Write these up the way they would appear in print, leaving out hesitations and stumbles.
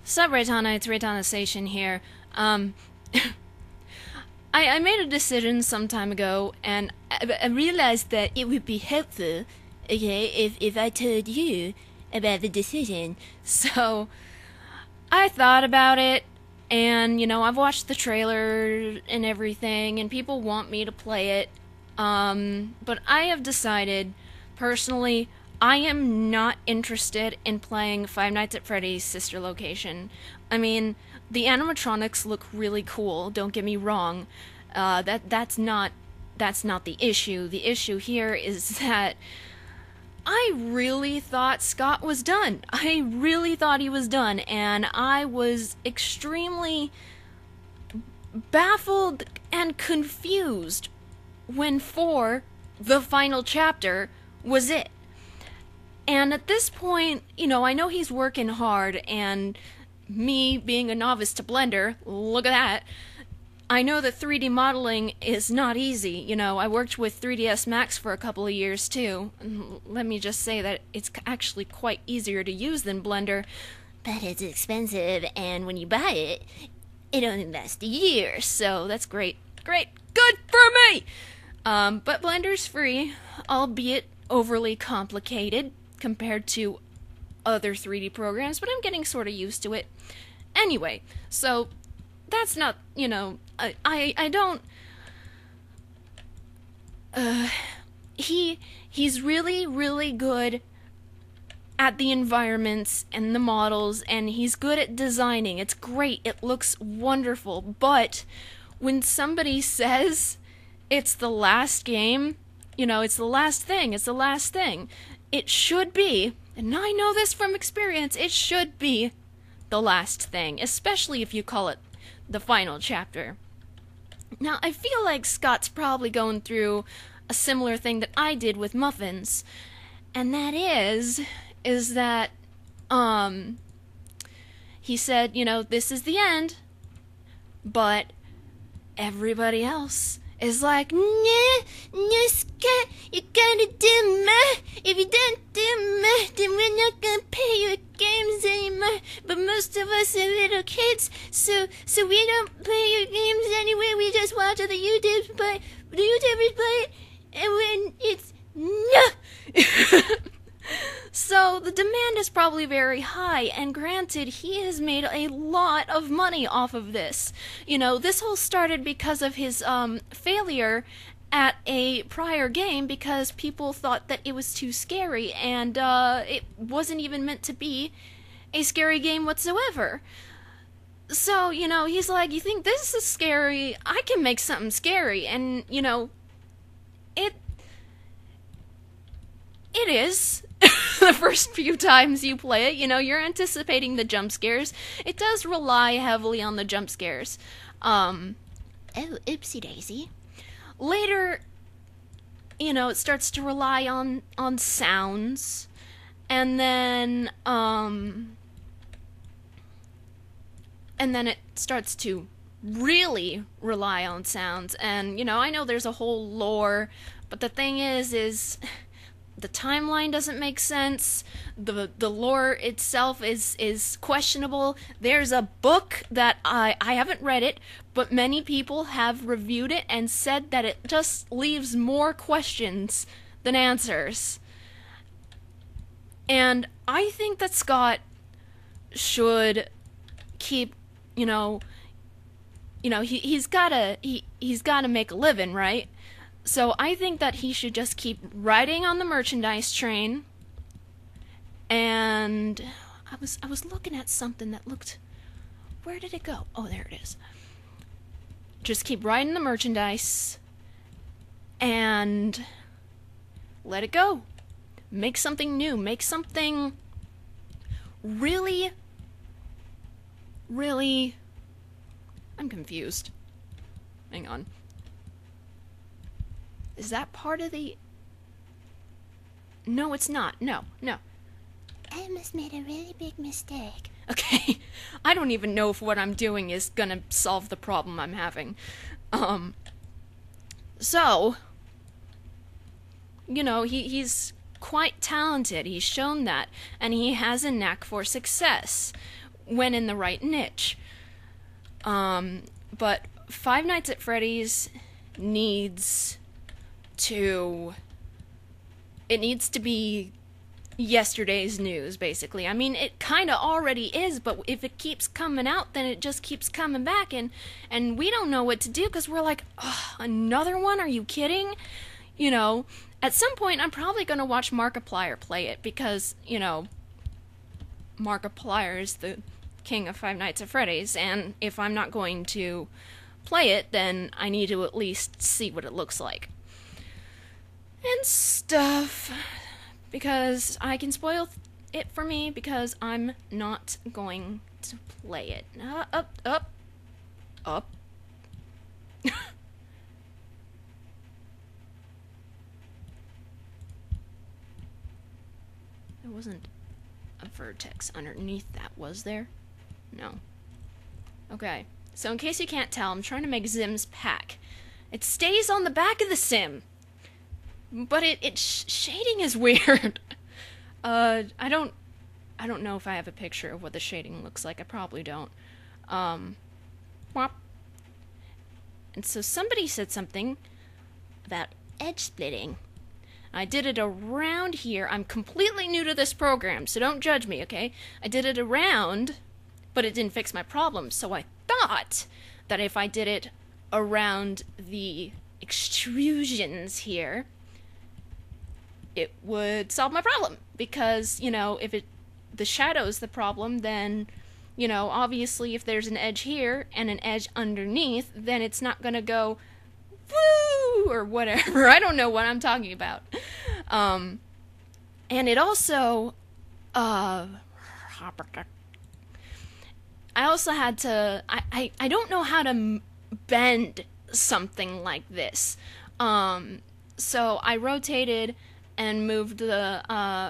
Sup, Reitanna, it's Reitanna Seishin here. I made a decision some time ago, and I realized that it would be helpful, okay, if I told you about the decision. So, I thought about it, and, I've watched the trailer and everything, and people want me to play it, but I have decided, personally, I am not interested in playing Five Nights at Freddy's Sister Location. I mean, the animatronics look really cool, don't get me wrong. That's not the issue. The issue here is that I really thought Scott was done. I really thought he was done, and I was extremely baffled and confused when 4, the final chapter, was it. And at this point, I know he's working hard, and me being a novice to Blender, look at that, I know that 3D modeling is not easy. I worked with 3ds Max for a couple of years too. And let me just say that it's actually quite easier to use than Blender, but it's expensive, and when you buy it, it only lasts a year, so that's great. Great! Good for me! But Blender's free, albeit overly complicated compared to other 3D programs, but I'm getting sort of used to it. Anyway, so that's not, I don't, he's really, really good at the environments and the models, and he's good at designing. It's great, it looks wonderful, but when somebody says it's the last game, it's the last thing, it should be, and I know this from experience, it should be the last thing, especially if you call it the final chapter. Now, I feel like Scott's probably going through a similar thing that I did with Muffins, and that is that, he said, this is the end, but everybody else is like, no, Scott, you gotta do math. If you don't do math, then we're not gonna pay your games anymore. But most of us are little kids, so we don't play your games anyway. We just watch other YouTubers play. The YouTubers play it, and when it's no. So the demand is probably very high, and granted, he has made a lot of money off of this. This all started because of his failure at a prior game, because people thought that it was too scary, and it wasn't even meant to be a scary game whatsoever. So, he's like, you think this is scary? I can make something scary, and, it is. The first few times you play it, you're anticipating the jump scares. It does rely heavily on the jump scares. Oh, oopsie daisy. Later, it starts to rely on sounds, and then it starts to really rely on sounds. And, I know there's a whole lore, but the thing is the timeline doesn't make sense. The lore itself is questionable. There's a book that I haven't read it, but many people have reviewed it and said that it just leaves more questions than answers. And I think that Scott should keep, he's gotta make a living, right? So I think that he should just keep riding on the merchandise train. And I was looking at something that looked, where did it go? Oh, there it is. Just keep riding the merchandise and let it go. Make something new. Make something really, really, I'm confused. Hang on. Is that part of the... No, it's not. No. I must made a really big mistake. Okay. I don't even know if what I'm doing is gonna solve the problem I'm having. So... he's quite talented. He's shown that. And he has a knack for success when in the right niche. But Five Nights at Freddy's needs to be yesterday's news, basically. I mean, it kind of already is, but if it keeps coming out, then it just keeps coming back, and we don't know what to do, because we're like, oh, another one? Are you kidding? You know, at some point, I'm probably going to watch Markiplier play it, because, you know, Markiplier is the king of Five Nights at Freddy's, and if I'm not going to play it, then I need to at least see what it looks like. And stuff. Because I can spoil it for me, because I'm not going to play it. Up. There wasn't a vertex underneath that, was there? No. Okay, so in case you can't tell, I'm trying to make Zim's pack. It stays on the back of the sim. But shading is weird. I don't know if I have a picture of what the shading looks like. I probably don't. Whop. And so somebody said something about edge splitting. I did it around here. I'm completely new to this program, so don't judge me, okay? I did it around, but it didn't fix my problem. So I thought that if I did it around the extrusions here, it would solve my problem, because, you know, if the shadow's the problem, then, you know, obviously if there's an edge here and an edge underneath, then it's not gonna go woo or whatever. I don't know what I'm talking about. And it also I also had to I don't know how to bend something like this. So I rotated and moved the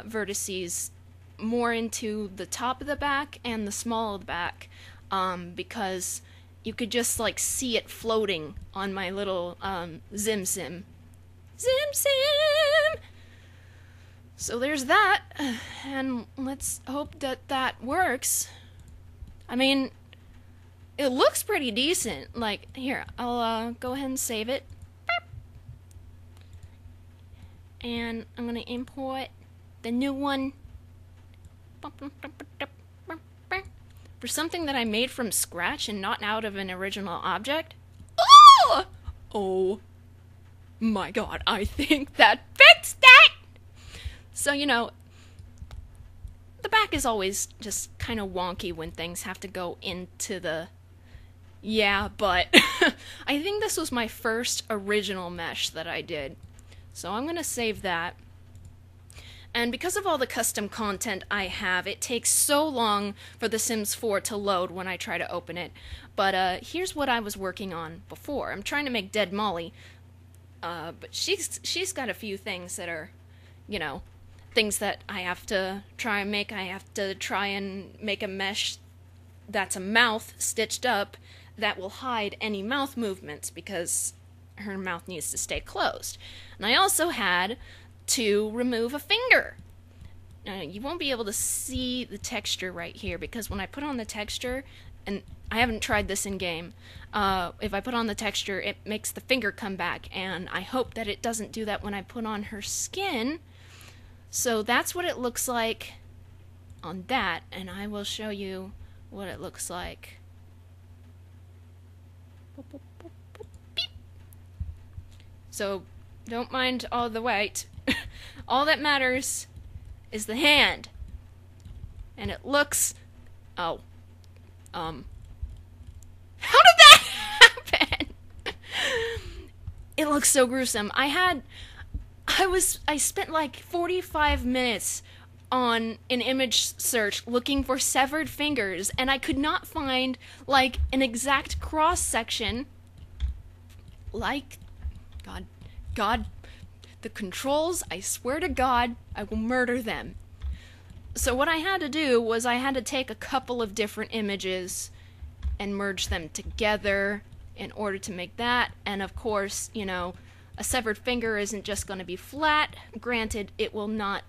vertices more into the top of the back and the small of the back, because you could just like see it floating on my little Zim Sim. So there's that, and let's hope that that works. I mean, it looks pretty decent. Like, here, I'll go ahead and save it. And I'm going to import the new one for something that I made from scratch and not out of an original object. Oh! Oh my god, I think that fixed it! So, you know, the back is always just kind of wonky when things have to go into the... Yeah, but I think this was my first original mesh that I did. So I'm going to save that. And because of all the custom content I have, it takes so long for The Sims 4 to load when I try to open it. But here's what I was working on before. I'm trying to make Dead Molly. But she's got a few things that are, you know, things that I have to try and make. I have to try and make a mesh that's a mouth stitched up that will hide any mouth movements, because her mouth needs to stay closed. And I also had to remove a finger. Now, you won't be able to see the texture right here, because when I put on the texture, and I haven't tried this in game, if I put on the texture, it makes the finger come back, and I hope that it doesn't do that when I put on her skin. So that's what it looks like on that, and I will show you what it looks like. So don't mind all the white. All that matters is the hand. And it looks... Oh. How did that happen? It looks so gruesome. I spent like 45 minutes on an image search looking for severed fingers, and I could not find like an exact cross section. Like, God, the controls, I swear to God, I will murder them. So what I had to do was I had to take a couple of different images and merge them together in order to make that, and of course, you know, a severed finger isn't just going to be flat. Granted, it will not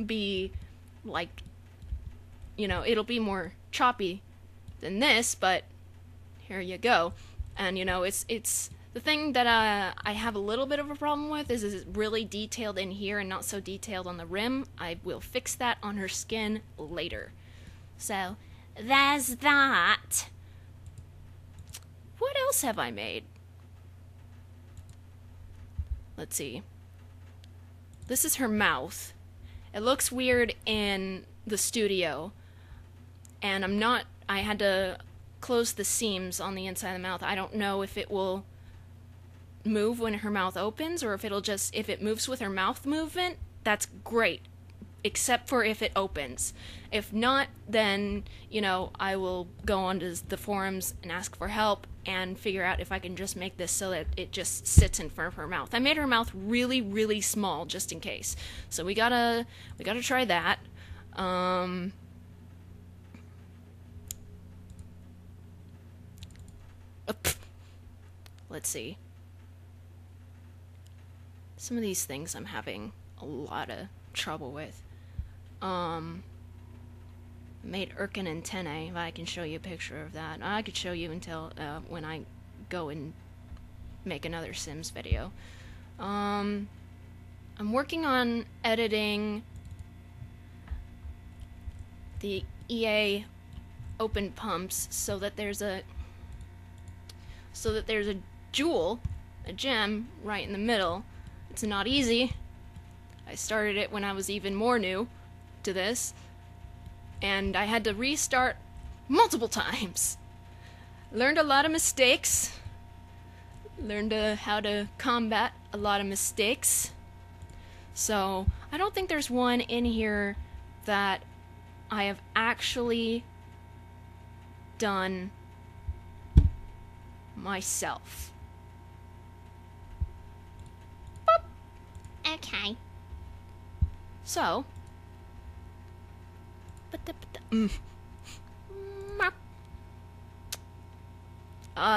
be like, it'll be more choppy than this, but here you go. And it's the thing that I have a little bit of a problem with is it's really detailed in here and not so detailed on the rim. I will fix that on her skin later. So there's that. What else have I made? Let's see. This is her mouth. It looks weird in the studio, and I had to close the seams on the inside of the mouth. I don't know if it will move when her mouth opens, or if it moves with her mouth movement, that's great, except for if it opens. If not, then, I will go onto the forums and ask for help and figure out if I can just make this so that it just sits in front of her mouth. I made her mouth really, really small just in case. So we gotta try that. Let's see. Some of these things I'm having a lot of trouble with. Made Irken antennae, if I can show you a picture of that. I could show you until when I go and make another Sims video. I'm working on editing the EA open pumps so that there's a jewel, a gem, right in the middle. It's not easy. I started it when I was even more new to this, and I had to restart multiple times. Learned a lot of mistakes. Learned how to combat a lot of mistakes. So, I don't think there's one in here that I have actually done myself. Boop. Okay. So,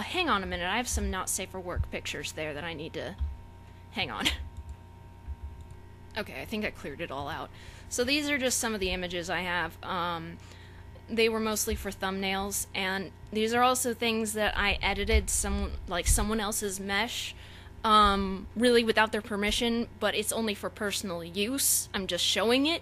hang on a minute. I have some not safe for work pictures there that I need to hang on. Okay, I think I cleared it all out. So these are just some of the images I have. They were mostly for thumbnails, and these are also things that I edited someone else's mesh, really without their permission, but it's only for personal use. I'm just showing it,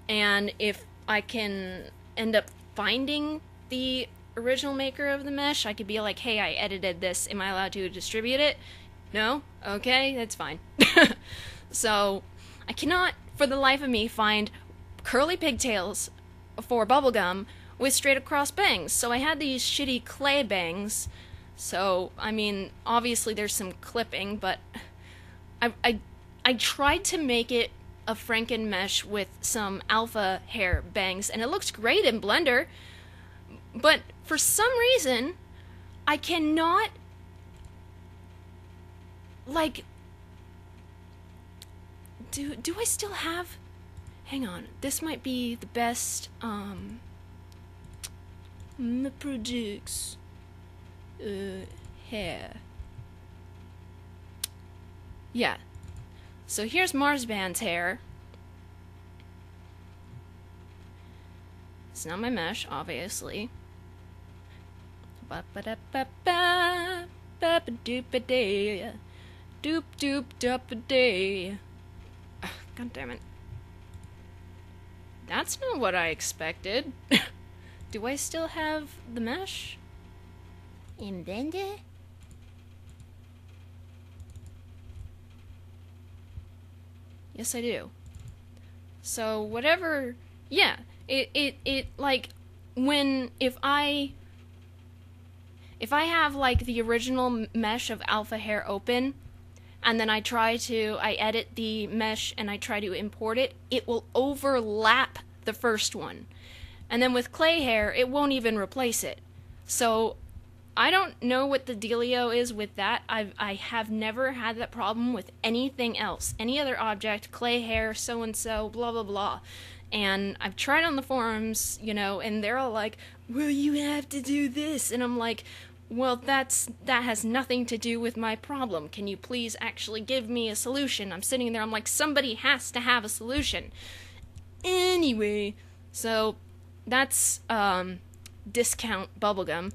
and if I can end up finding the original maker of the mesh, I could be like, hey, I edited this, am I allowed to distribute it? No? Okay, that's fine. So, I cannot, for the life of me, find curly pigtails for bubblegum with straight across bangs. So I had these shitty clay bangs. So, I mean, obviously there's some clipping, but I tried to make it a Franken mesh with some alpha hair bangs, and it looks great in Blender, but for some reason, I cannot, like, do I still have, hang on, this might be the best, projects, hair. Yeah. So here's Marsban's hair. It's not my mesh, obviously. Ba-ba-da-ba-ba, ba-ba-doop-a-day, doop-doop-dup-a-day. God damn it. That's not what I expected. Do I still have the mesh in Blender? Yes, I do. So, whatever, yeah, it like, if I have, like, the original mesh of alpha hair open, and then I edit the mesh and I try to import it, it will overlap the first one. And then with clay hair, it won't even replace it. So, I don't know what the dealio is with that. I have never had that problem with anything else. Any other object, clay hair, so-and-so, blah, blah, blah. And I've tried on the forums, and they're all like, well, you have to do this. And I'm like, Well, that has nothing to do with my problem. Can you please actually give me a solution? I'm sitting there, I'm like, somebody has to have a solution. Anyway, so that's discount bubblegum.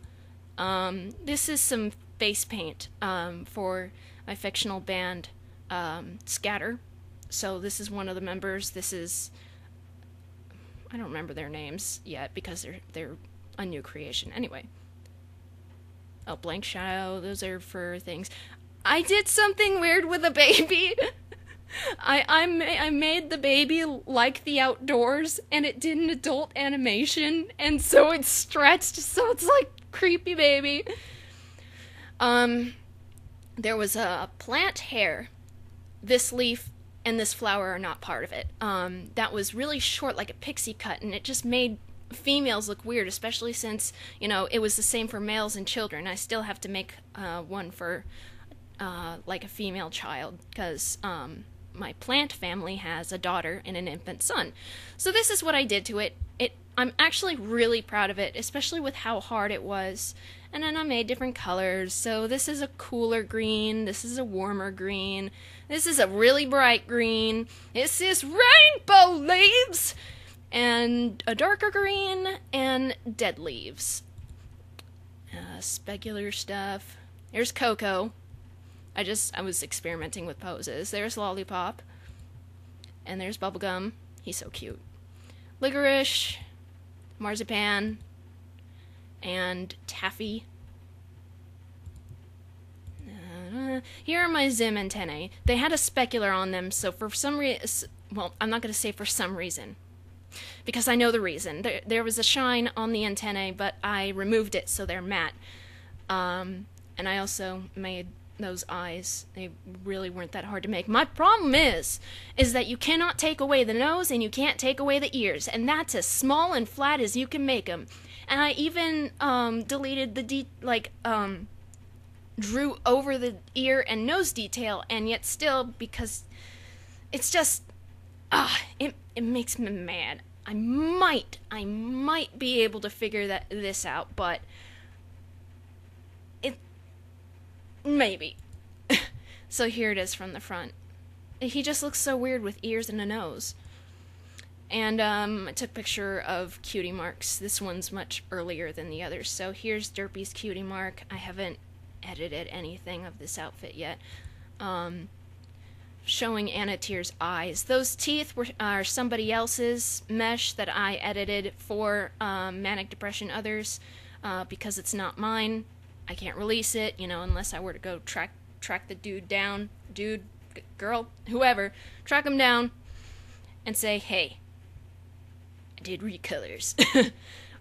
This is some face paint for my fictional band Scatter. So this is one of the members. This is, I don't remember their names yet because they're a new creation. Anyway. Oh, blank shadow, those are for things. I did something weird with a baby. I made the baby like the outdoors, and it did an adult animation, and so it's stretched, so it's like creepy baby. There was a plant hair. This leaf and this flower are not part of it. That was really short, like a pixie cut, and it just made females look weird, especially since, you know, it was the same for males and children. I still have to make one for like a female child, because my plant family has a daughter and an infant son. So this is what I did to it. I'm actually really proud of it, especially with how hard it was. And then I made different colors. So this is a cooler green, this is a warmer green, this is a really bright green, this is rainbow leaves, and a darker green, and dead leaves. Specular stuff. There's Coco. I was experimenting with poses. There's Lollipop. And there's Bubblegum. He's so cute. Licorice. Marzipan. And Taffy. Here are my Zim antennae. They had a specular on them, so for some reason... Well, I'm not going to say for some reason, because I know the reason. There was a shine on the antennae, but I removed it so they're matte. And I also made those eyes. They really weren't that hard to make. My problem is that you cannot take away the nose and you can't take away the ears, and that's as small and flat as you can make them. And I even deleted the drew over the ear and nose detail, and yet still, because it's just it makes me mad. I might be able to figure this out, but maybe. So here it is from the front. He just looks so weird with ears and a nose. And I took a picture of Cutie Mark's. This one's much earlier than the others. So here's Derpy's Cutie Mark. I haven't edited anything of this outfit yet. Showing Anna Tier's eyes. Those teeth are somebody else's mesh that I edited for Manic Depression Others, because it's not mine. I can't release it, you know, unless I were to go track the dude down, girl, whoever, track him down and say, hey, I did recolors.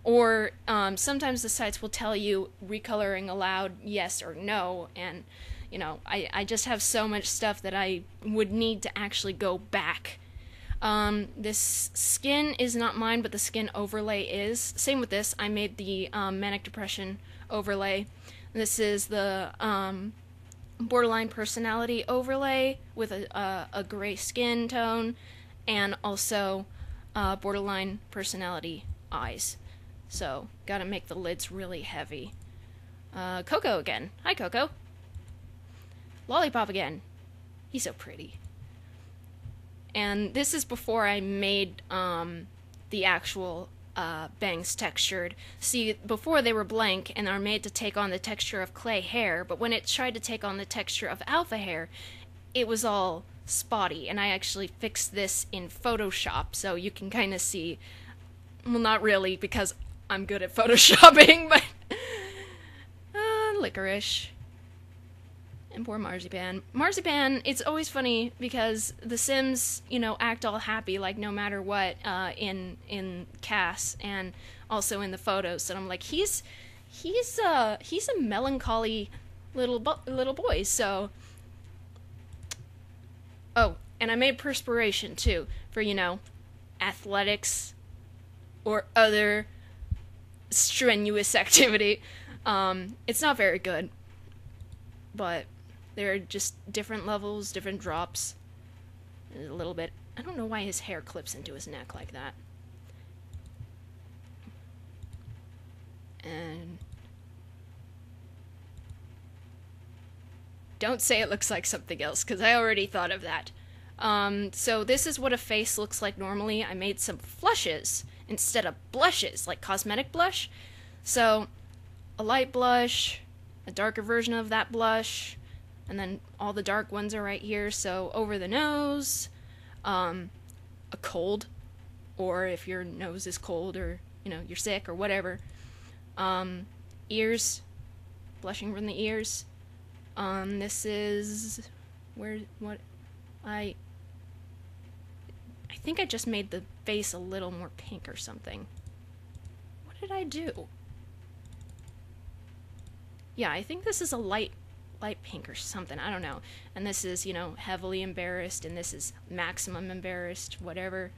Or sometimes the sites will tell you recoloring allowed, yes or no, and, you know, I just have so much stuff that I would need to actually go back. This skin is not mine, but the skin overlay is. Same with this. I made the Manic Depression overlay. This is the borderline personality overlay with a gray skin tone, and also borderline personality eyes. So, gotta make the lids really heavy. Coco again. Hi, Coco. Lollipop again. He's so pretty. And this is before I made the actual bangs textured. See, before they were blank and are made to take on the texture of clay hair, but when it tried to take on the texture of alpha hair, it was all spotty, and I actually fixed this in Photoshop, so you can kind of see, well, not really, because I'm good at photoshopping, but Licorice. And poor Marzipan. Marzipan, it's always funny because the Sims, you know, act all happy, like no matter what, in Cass and also in the photos. And I'm like, he's a melancholy little boy. So, oh, and I made perspiration too for, you know, athletics or other strenuous activity. It's not very good, but there are just different levels, different drops. There's a little bit. I don't know why his hair clips into his neck like that. And Don't say it looks like something else, because I already thought of that. So this is what a face looks like normally. I made some flushes instead of blushes, like cosmetic blush. So, a light blush, a darker version of that blush, and then all the dark ones are right here. So, over the nose, a cold, or if your nose is cold, or, you know, you're sick, or whatever. Ears, blushing from the ears. This is, I think I just made the face a little more pink or something. What did I do? Yeah, I think this is a light pink or something. I don't know. And this is, you know, heavily embarrassed, and this is maximum embarrassed, whatever.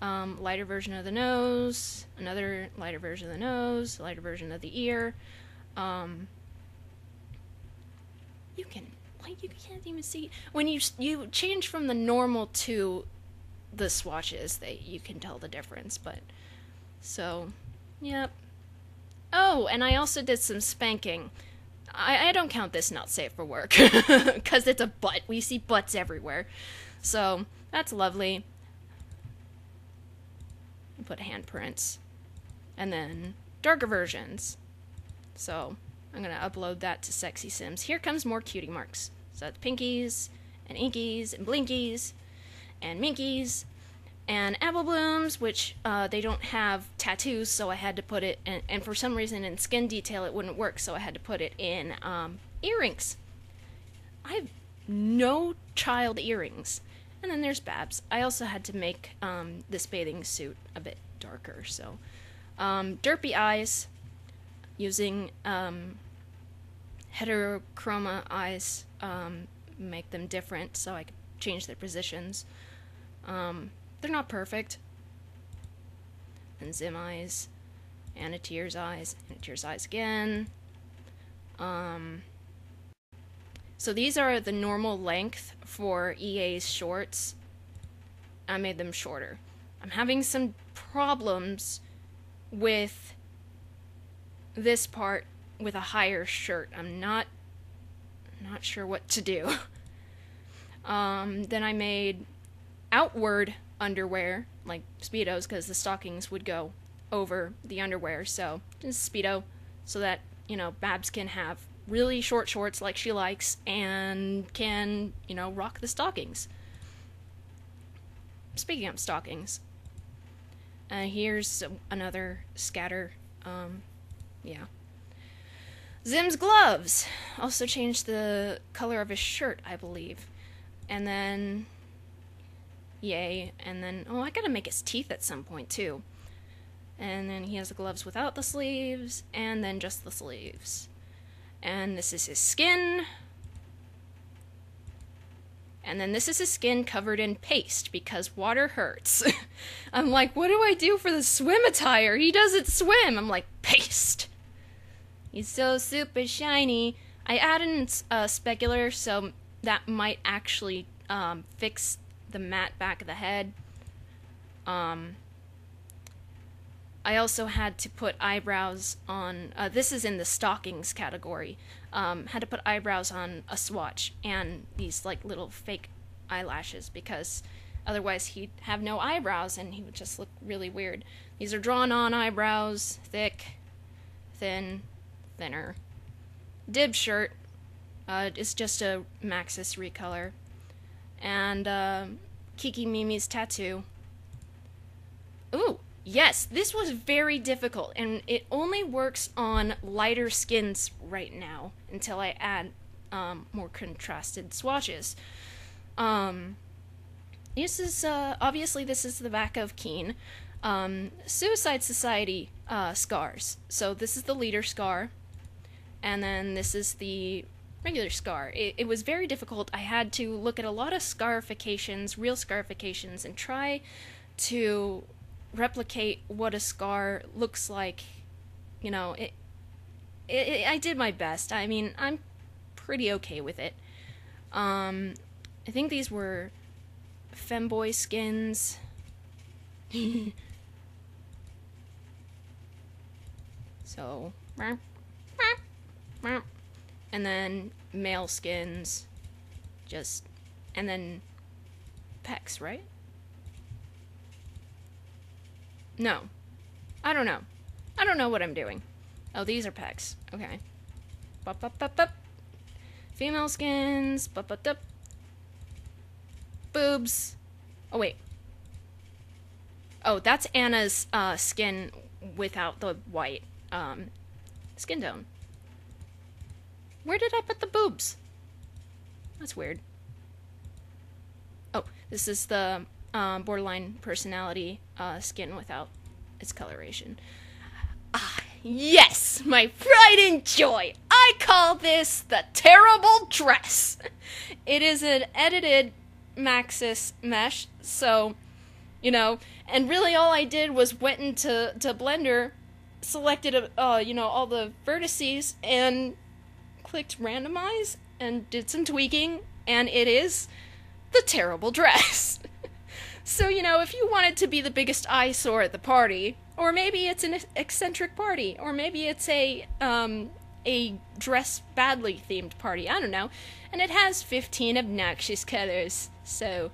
Lighter version of the nose, another lighter version of the nose, lighter version of the ear. You can't even see when you change from the normal to the swatches, you can tell the difference. But so, yep. Oh, and I also did some spanking. I don't count this not safe for work because it's a butt. We see butts everywhere, so that's lovely. Put handprints, and then darker versions. So I'm gonna upload that to Sexy Sims. Here comes more cutie marks. So it's pinkies, and inkies, and blinkies, and minkies, and apple blooms, which they don't have tattoos, so I had to put it, and for some reason in skin detail it wouldn't work, so I had to put it in earrings. I have no child earrings. And then there's Babs. I also had to make this bathing suit a bit darker, so derpy eyes, using heterochroma eyes, make them different so I could change their positions. They're not perfect. And Zim eyes, and a Tears eyes, and a Tears eyes again. So these are the normal length for EA's shorts. I made them shorter. I'm having some problems with this part with a higher shirt. I'm not sure what to do. Then I made outward underwear, like Speedos, because the stockings would go over the underwear. So just Speedo, so that, you know, Babs can have really short shorts like she likes and can, you know, rock the stockings. Speaking of stockings, here's another scatter. Yeah. Zim's gloves. Also changed the color of his shirt, I believe. And then, yay. And then, oh, I gotta make his teeth at some point too. And then he has the gloves without the sleeves, and then just the sleeves. And this is his skin. And then this is his skin covered in paste, because water hurts. I'm like, what do I do for the swim attire? He doesn't swim. I'm like, paste. He's so super shiny. I added in specular, so that might actually fix the matte back of the head. I also had to put eyebrows on, this is in the stockings category, had to put eyebrows on a swatch and these like little fake eyelashes, because otherwise he'd have no eyebrows and he would just look really weird. These are drawn on eyebrows, thick, thin, thinner. Dib shirt is just a Maxis recolor. And Kiki Mimi's tattoo. Ooh! Yes, this was very difficult, and it only works on lighter skins right now until I add more contrasted swatches. This is, obviously this is the back of Keen. Suicide Society scars. So this is the leader scar, and then this is the regular scar. It was very difficult. I had to look at a lot of scarifications, real scarifications, and try to replicate what a scar looks like. You know, I did my best. I mean, I'm pretty okay with it. I think these were femboy skins. So, and then male skins, and then pecs, right? No. I don't know. I don't know what I'm doing. Oh, these are pecs. Okay. Bup, bup, bup, bup. Female skins. Bup, bup, bup. Boobs. Oh, wait. Oh, that's Anna's skin without the white skin tone. Where did I put the boobs? That's weird. Oh, this is the borderline personality skin without its coloration. Ah, yes! My pride and joy! I call this the terrible dress! It is an edited Maxis mesh, so, you know, and really all I did was went into Blender, selected, all the vertices, and clicked randomize, and did some tweaking, and it is the terrible dress. So, if you wanted to be the biggest eyesore at the party, or maybe it's an eccentric party, or maybe it's a dress badly themed party, I don't know, and it has 15 obnoxious colors, so,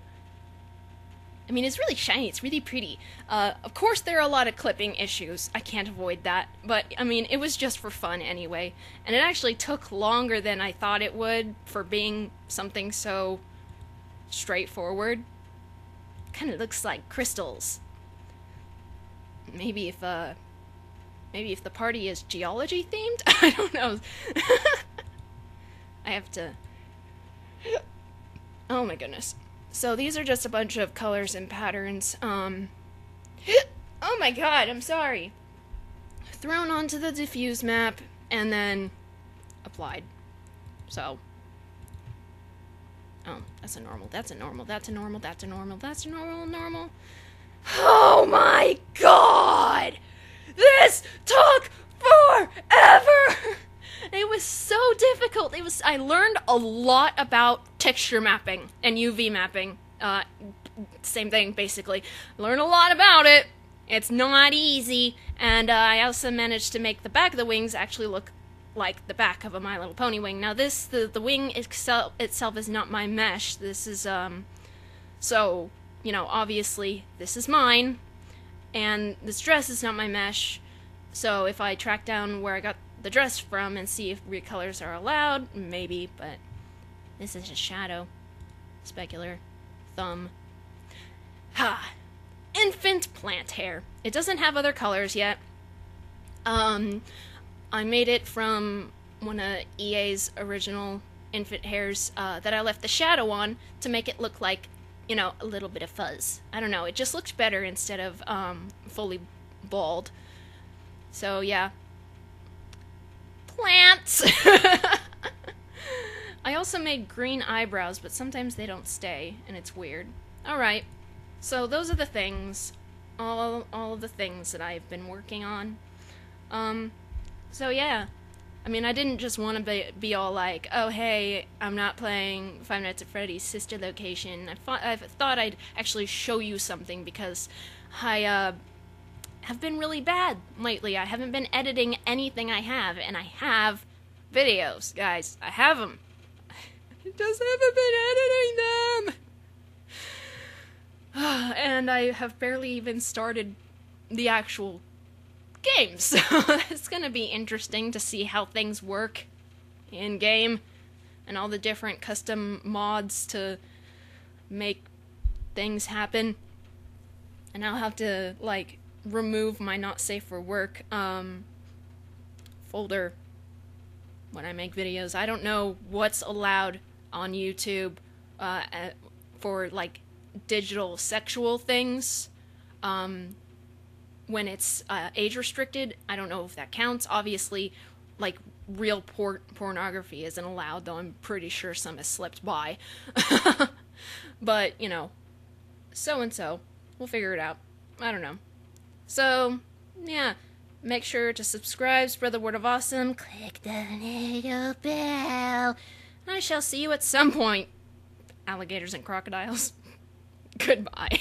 it's really shiny, it's really pretty. Of course there are a lot of clipping issues, I can't avoid that, but, it was just for fun anyway, and it actually took longer than I thought it would for being something so straightforward. Kind of looks like crystals. Maybe if the party is geology themed? I don't know. I have to... Oh my goodness. So these are just a bunch of colors and patterns. Oh my god, I'm sorry. Thrown onto the diffuse map and then applied. So... Oh, that's a normal, that's a normal, that's a normal, that's a normal, that's a normal. Oh my god! This took forever! It was so difficult. I learned a lot about texture mapping and UV mapping. Same thing, basically. Learned a lot about it. It's not easy. And I also managed to make the back of the wings actually look like the back of a My Little Pony wing. Now the wing itself is not my mesh. This is, so, obviously this is mine, and this dress is not my mesh, so if I track down where I got the dress from and see if recolors are allowed, maybe, but this is a shadow. Specular. Thumb. Ha! Infant plant hair. It doesn't have other colors yet. I made it from one of EA's original infant hairs that I left the shadow on to make it look like, a little bit of fuzz. I don't know, it just looks better instead of fully bald. So, yeah. Plants! I also made green eyebrows, but sometimes they don't stay, and it's weird. Alright, so those are the things, all of the things that I've been working on. So yeah, I didn't just want to be all like, oh hey, I'm not playing Five Nights at Freddy's sister location. I thought I'd actually show you something because I have been really bad lately. I haven't been editing anything I have, and I have videos, guys. I have them. I just haven't been editing them. And I have barely even started the actual game, so it's gonna be interesting to see how things work in game and all the different custom mods to make things happen. And I'll have to remove my not safe for work folder when I make videos. I don't know what's allowed on YouTube for digital sexual things. When it's age restricted, I don't know if that counts. Obviously, real pornography isn't allowed, though I'm pretty sure some has slipped by. But, so-and-so. We'll figure it out. I don't know. So, yeah. Make sure to subscribe, spread the word of awesome, click the little bell, and I shall see you at some point, alligators and crocodiles. Goodbye.